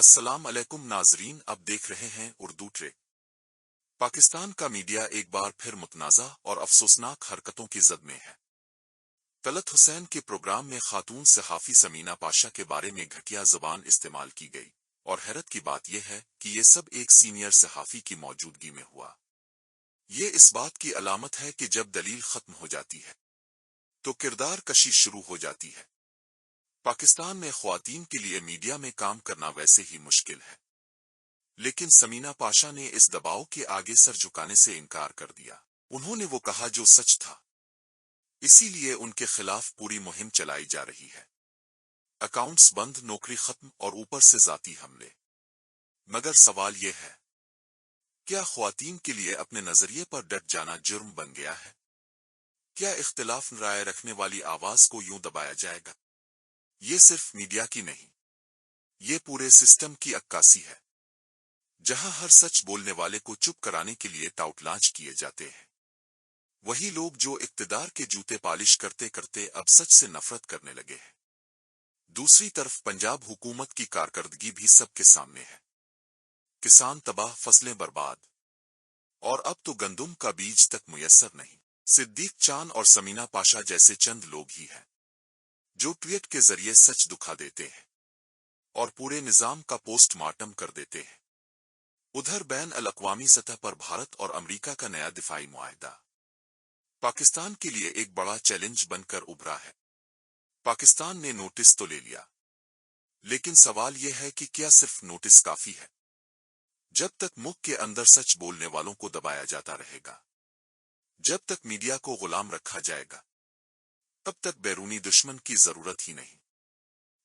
السلام علیکم ناظرین، اب دیکھ رہے ہیں اردو ٹریک۔ پاکستان کا میڈیا ایک بار پھر متنازع اور افسوسناک حرکتوں کی زد میں ہے۔ طلعت حسین کے پروگرام میں خاتون صحافی سمینہ پاشا کے بارے میں گھٹیا زبان استعمال کی گئی، اور حیرت کی بات یہ ہے کہ یہ سب ایک سینئر صحافی کی موجودگی میں ہوا۔ یہ اس بات کی علامت ہے کہ جب دلیل ختم ہو جاتی ہے تو کردار کشی شروع ہو جاتی ہے۔ پاکستان میں خواتین کے لیے میڈیا میں کام کرنا ویسے ہی مشکل ہے، لیکن سمینہ پاشا نے اس دباؤ کے آگے سر جھکانے سے انکار کر دیا۔ انہوں نے وہ کہا جو سچ تھا، اسی لیے ان کے خلاف پوری مہم چلائی جا رہی ہے۔ اکاؤنٹس بند، نوکری ختم اور اوپر سے ذاتی حملے۔ مگر سوال یہ ہے، کیا خواتین کے لیے اپنے نظریے پر ڈٹ جانا جرم بن گیا ہے؟ کیا اختلاف رائے رکھنے والی آواز کو یوں دبایا جائے گا؟ یہ صرف میڈیا کی نہیں، یہ پورے سسٹم کی عکاسی ہے، جہاں ہر سچ بولنے والے کو چپ کرانے کے لیے ٹاؤٹ لانچ کیے جاتے ہیں۔ وہی لوگ جو اقتدار کے جوتے پالش کرتے کرتے اب سچ سے نفرت کرنے لگے ہیں۔ دوسری طرف پنجاب حکومت کی کارکردگی بھی سب کے سامنے ہے۔ کسان تباہ، فصلیں برباد، اور اب تو گندم کا بیج تک میسر نہیں۔ صدیق چاند اور سمینہ پاشا جیسے چند لوگ ہی ہیں جو ٹویٹ کے ذریعے سچ دکھا دیتے ہیں اور پورے نظام کا پوسٹ مارٹم کر دیتے ہیں۔ ادھر بین الاقوامی سطح پر بھارت اور امریکہ کا نیا دفاعی معاہدہ پاکستان کے لیے ایک بڑا چیلنج بن کر ابھرا ہے۔ پاکستان نے نوٹس تو لے لیا، لیکن سوال یہ ہے کہ کیا صرف نوٹس کافی ہے؟ جب تک ملک کے اندر سچ بولنے والوں کو دبایا جاتا رہے گا، جب تک میڈیا کو غلام رکھا جائے گا، تب تک بیرونی دشمن کی ضرورت ہی نہیں۔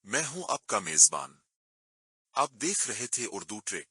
میں ہوں آپ کا میزبان، آپ دیکھ رہے تھے اردو ٹریک۔